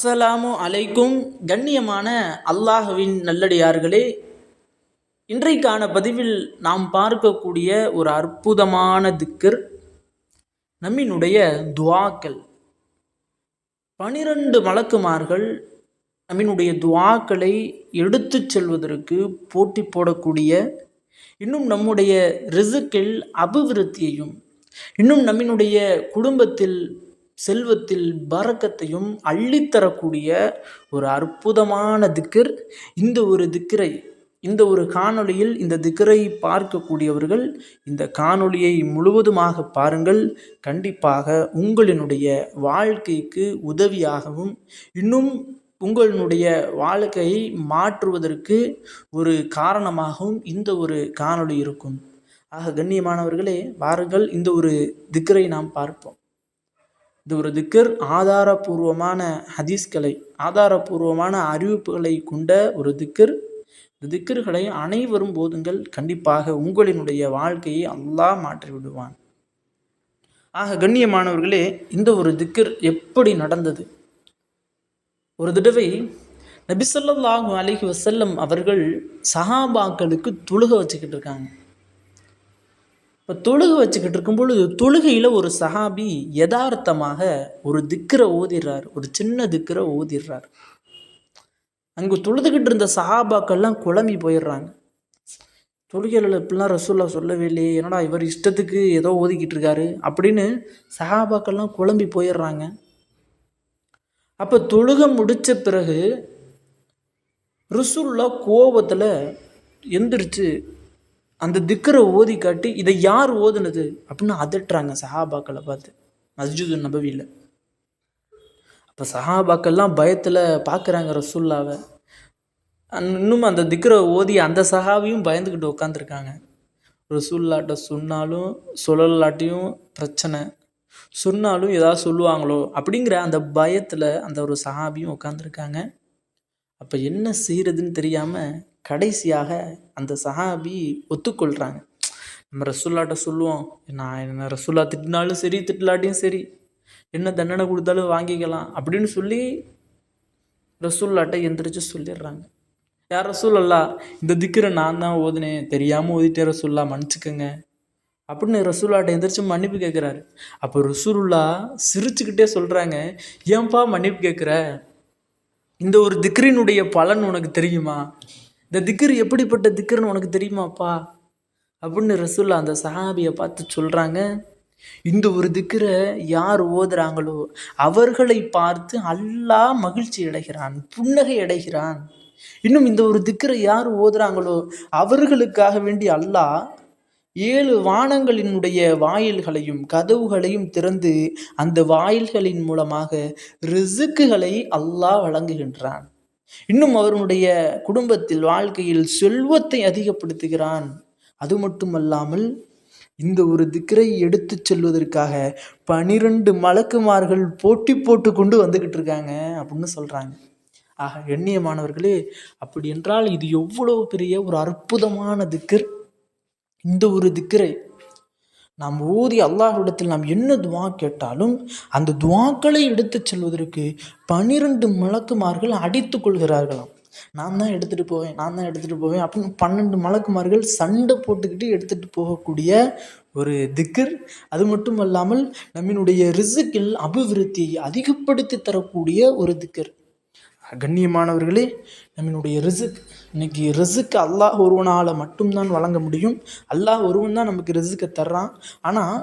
அஸ்ஸலாமு அலைக்கும். கண்ணியமான அல்லாஹ்வின் நல்லடியார்களே, இன்றைக்கான பதிவில் நாம் பார்க்கக்கூடிய ஒரு அற்புதமான திக்ர் நம்மினுடைய துஆக்கள். 12 மலக்குமார்கள் நம்மினுடைய துஆக்களை எடுத்துச் செல்வதற்கு போட்டி போடக்கூடிய, இன்னும் நம்முடைய ரிசுக்கில் அபிவிருத்தியையும், இன்னும் நம்மினுடைய குடும்பத்தில் செல்வத்தில் பரக்கத்தையும் அள்ளித்தரக்கூடிய ஒரு அற்புதமான திக்ர். இந்த ஒரு காணொளியில் இந்த திக்ரை பார்க்கக்கூடியவர்கள் இந்த காணொளியை முழுவதுமாக பாருங்கள். கண்டிப்பாக உங்களினுடைய வாழ்க்கைக்கு உதவியாகவும், இன்னும் உங்களுடைய வாழ்க்கையை மாற்றுவதற்கு ஒரு காரணமாகவும் இந்த ஒரு காணொளி இருக்கும். ஆக கண்ணியமானவர்களே, வாருங்கள் இந்த ஒரு திக்ரை நாம் பார்ப்போம். இந்த ஒரு திக்ர் ஆதாரபூர்வமான ஹதீஸ்களை, ஆதாரபூர்வமான அறிவிப்புகளை கொண்ட ஒரு திக்ர். இந்த திக்ர்களை அனைவரும் போதுங்கள். கண்டிப்பாக உங்களினுடைய வாழ்க்கையை அல்லாஹ் மாற்றி விடுவான். ஆக கண்ணியமானவர்களே, இந்த ஒரு திக்ர் எப்படி நடந்தது? ஒரு தடவை நபி ஸல்லல்லாஹு அலைஹி வஸல்லம் அவர்கள் சஹாபாக்களுக்கு தொழுக வச்சுக்கிட்டு இருக்காங்க. இப்போ தொழுகை வச்சுக்கிட்டு இருக்கும்பொழுது தொழுகையில் ஒரு சஹாபி யதார்த்தமாக ஒரு திக்ரை ஓதிடுறார், ஒரு சின்ன திக்ரை ஓதிடுறார். அங்கே தொழுதுகிட்டு இருந்த சஹாபாக்கள்லாம் குழம்பி போயிடுறாங்க. தொழுகையில் இப்படிலாம் ரசூல்லா சொல்லவே இல்லையே, என்னடா இவர் இஷ்டத்துக்கு ஏதோ ஓதிக்கிட்டு இருக்காரு அப்படின்னு சஹாபாக்கள்லாம் குழம்பி போயிடுறாங்க. அப்போ தொழுகை முடித்த பிறகு ரசூல்லா கோபத்தில் எந்திரிச்சு அந்த திக்ரை ஓதி காட்டி, இதை யார் ஓதுனது அப்படின்னு அதட்டுறாங்க சஹாபாக்களை பார்த்து மஸ்ஜிது நபவியில். அப்போ சஹாபாக்கள்லாம் பயத்தில் பார்க்குறாங்க ரசூல்லாவை. இன்னும் அந்த திக்ரை ஓதி அந்த சஹாபியும் பயந்துக்கிட்டு உட்காந்துருக்காங்க. ரசூல்லாட்ட சொன்னாலும் சொல்லலாட்டியும் பிரச்சனை, சொன்னாலும் ஏதாவது சொல்லுவாங்களோ அப்படிங்கிற அந்த பயத்தில் அந்த ஒரு சஹாபியும் உட்காந்துருக்காங்க. அப்போ என்ன செய்கிறதுன்னு தெரியாமல் கடைசியாக அந்த சஹாபி ஒத்துக்கொள்கிறாங்க. நம்ம ரசூல்லாட்ட சொல்லுவோம், என்ன ரசூல்லா திட்டினாலும் சரி திட்டலாட்டியும் சரி, என்ன தண்டனை கொடுத்தாலும் வாங்கிக்கலாம் அப்படின்னு சொல்லி ரசூல்லாட்ட எந்திரிச்சு சொல்லிடுறாங்க. யார் ரசூலல்லா, இந்த திக்ரை நான் தான் ஓதுனேன், தெரியாமல் ஓதிட்டே ரசூல்லா, மன்னிச்சுக்கோங்க அப்படின்னு ரசூல்லாட்ட எந்திரிச்சு மன்னிப்பு கேட்குறாரு. அப்போ ரசூலுல்லா சிரிச்சுக்கிட்டே சொல்கிறாங்க, ஏன்பா மன்னிப்பு கேட்குற? இந்த ஒரு திக்ரினுடைய பலன் உனக்கு தெரியுமா? இந்த திக்ர் எப்படிப்பட்ட திக்ருன்னு உனக்கு தெரியுமாப்பா அப்படின்னு ரசூல்லா அந்த சஹாபியை பார்த்து சொல்கிறாங்க. இந்த ஒரு திக்ரை யார் ஓதுறாங்களோ அவர்களை பார்த்து அல்லாஹ் மகிழ்ச்சி அடைகிறான், புன்னகை அடைகிறான். இன்னும் இந்த ஒரு திக்ரை யார் ஓதுறாங்களோ அவர்களுக்காக வேண்டி அல்லாஹ் 7 வானங்களினுடைய வாயில்களையும் கதவுகளையும் திறந்து அந்த வாயில்களின் மூலமாக ரிசுக்குகளை அல்லாஹ் வழங்குகின்றான். இன்னும் அவருடைய குடும்பத்தில் வாழ்க்கையில் செல்வத்தை அதிகப்படுத்துகிறான். அது மட்டுமல்லாமல் இந்த ஒரு திக்ரை எடுத்து செல்வதற்காக 12 மலக்குமார்கள் போட்டி போட்டு கொண்டு வந்துக்கிட்டு இருக்காங்க அப்படின்னு சொல்கிறாங்க. ஆக கண்ணியமானவர்களே, அப்படி என்றால் இது எவ்வளோ பெரிய ஒரு அற்புதமான திக்ர். இந்த ஒரு திக்ரை நாம் ஓதி அல்லாஹ்விடத்தில் நாம் என்ன துவா கேட்டாலும் அந்த துவாக்களை எடுத்து செல்வதற்கு 12 மலக்குமார்கள் அடித்து கொள்கிறார்களாம். நான் தான் எடுத்துகிட்டு போவேன் அப்படின்னு 12 மலக்குமார்கள் சண்டை போட்டுக்கிட்டு எடுத்துகிட்டு போகக்கூடிய ஒரு திக்ர். அது மட்டும் அல்லாமல் நம்மினுடைய ரிசுக்கில் அபிவிருத்தியை அதிகப்படுத்தி தரக்கூடிய ஒரு திக்ர். கண்ணியமானவர்களே, நம்மினுடைய ரிசுக், இன்னைக்கு ரிசுக்கு அல்லாஹ் ஒருவனால் மட்டும்தான் வழங்க முடியும். அல்லாஹ் ஒருவன் தான் நமக்கு ரிசுக்கை தர்றான். ஆனால்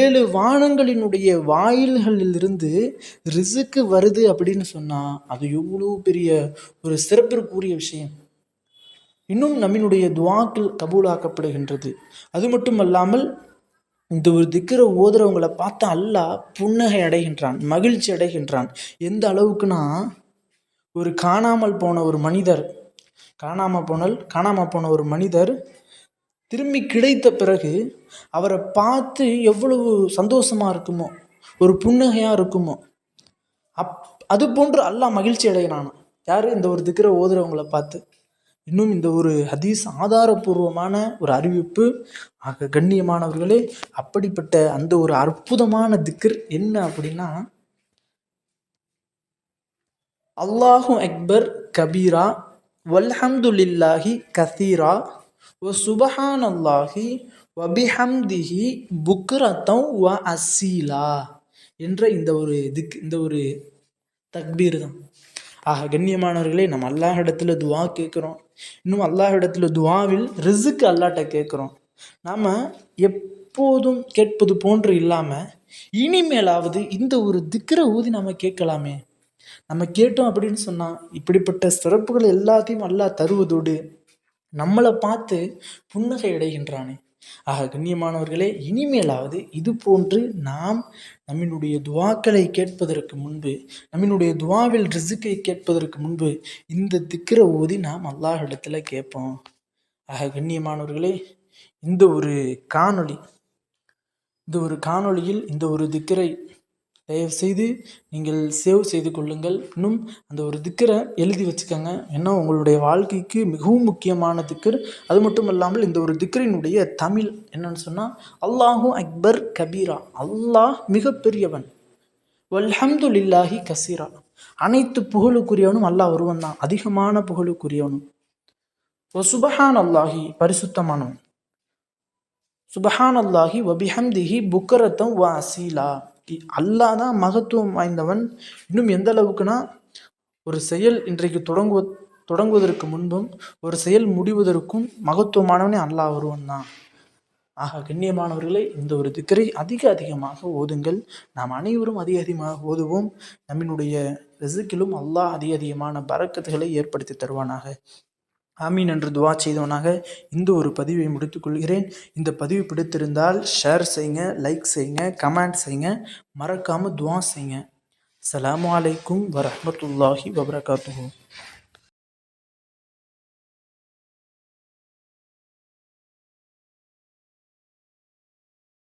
7 வானங்களினுடைய வாயில்களிலிருந்து ரிசுக்கு வருது அப்படின்னு சொன்னால் அது எவ்வளோ பெரிய ஒரு சிறப்பிற்குரிய விஷயம். இன்னும் நம்மினுடைய துஆக்கள் கபூலாக்கப்படுகின்றது. அது மட்டும் அல்லாமல் இந்த ஒரு திக்ரை ஓதுறவங்களை பார்த்தா அல்லாஹ் புன்னகை அடைகின்றான், மகிழ்ச்சி அடைகின்றான். எந்த அளவுக்குன்னா, ஒரு காணாமல் போன ஒரு மனிதர் திரும்பி கிடைத்த பிறகு அவரை பார்த்து எவ்வளவு சந்தோஷமாக இருக்குமோ, ஒரு புன்னகையாக இருக்குமோ, அது போன்று அல்லாஹ் மகிழ்ச்சி அடைகிறான். யார்? இந்த ஒரு திக்ரை ஓதுறவங்களை பார்த்து. இன்னும் இந்த ஒரு ஹதீஸ் ஆதாரபூர்வமான ஒரு அறிவிப்பு. ஆக கண்ணியமானவர்களே, அப்படிப்பட்ட அந்த ஒரு அற்புதமான திக்ர் என்ன அப்படின்னா, அல்லாஹு அக்பர் கபீரா வல்ஹம்துலில்லாஹி கசீரா வ சுபஹானல்லாஹி வபிஹம்திஹி புக்ரத்தம் வ அசீலா என்ற இந்த ஒரு தக்பீர் தான். ஆக கண்ணியமானவர்களே, நம்ம அல்லாஹ்விடத்தில் துவா கேட்குறோம். இன்னும் அல்லாஹ்விடத்தில் துவாவில் ரிசுக்கு அல்லாட்ட கேட்குறோம். நாம் எப்போதும் கேட்பது போன்று இல்லாமல் இனிமேலாவது இந்த ஒரு திக்ரை ஊதி நம்ம கேட்கலாமே. நம்ம கேட்டோம் அப்படின்னு சொன்னால் இப்படிப்பட்ட சிறப்புகள் எல்லாத்தையும் அல்லாஹ் தருவதோடு நம்மளை பார்த்து புன்னகை அடைகின்றானே. ஆக கண்ணியமானவர்களே, இனிமேலாவது இது போன்று நாம் நம்மினுடைய துவாக்களை கேட்பதற்கு முன்பு, நம்மினுடைய துவாவில் ரிசுக்கை கேட்பதற்கு முன்பு இந்த திக்ரை ஓதி நாம் அல்லாஹ்விடத்தில் கேட்போம். ஆக கண்ணியமானவர்களே, இந்த ஒரு காணொளியில் இந்த ஒரு திக்ரை தயவு செய்து நீங்கள் சேவ் செய்து கொள்ளுங்கள். இன்னும் அந்த ஒரு திக்கரை எழுதி வச்சுக்கோங்க. ஏன்னா உங்களுடைய வாழ்க்கைக்கு மிகவும் முக்கியமான திக்கர். அது மட்டும் இல்லாமல் இந்த ஒரு திக்கரினுடைய தமிழ் என்னன்னு சொன்னால் அல்லாஹு அக்பர் கபீரா, அல்லாஹ் மிகப்பெரியவன், வல்ஹம்துலில்லாஹி கசீரா, அனைத்து புகழுக்குரியவனும் அல்லாஹ் ஒருவன் தான், அதிகமான புகழுக்குரியவனும், சுபஹான் அல்லாஹி பரிசுத்தமானவன், சுபஹான் அல்லாஹி வபிஹம்திஹி புக்கரத்தம் வ அசீலா, அல்லாஹ் தான் மகத்துவம் வாய்ந்தவன். இன்னும் எந்த அளவுக்குனா, ஒரு செயல் இன்றைக்கு தொடங்குவதற்கு முன்பும் ஒரு செயல் முடிவதற்கும் மகத்துவமானவனே அல்லாஹ் ஒருவன் தான். ஆக கண்ணியமானவர்களே, இந்த ஒரு திக்கரை அதிகமாக ஓதுங்கள். நாம் அனைவரும் அதிகமாக ஓதுவோம். நம்மினுடைய ரிசுக்கிலும் அல்லாஹ் அதிகமான பரக்கத்துகளை ஏற்படுத்தி தருவானாக. ஆமீன் என்று துவா செய்தவனாக இந்த ஒரு பதிவை முடித்துக்கொள்கிறேன். இந்த பதிவு பிடித்திருந்தால் ஷேர் செய்யுங்க, லைக் செய்யுங்க, கமெண்ட் செய்யுங்க, மறக்காமல் துவா செய்யுங்க. அஸ்ஸலாமு அலைக்கும் வரஹ்மத்துல்லாஹி வபரகாத்துஹு.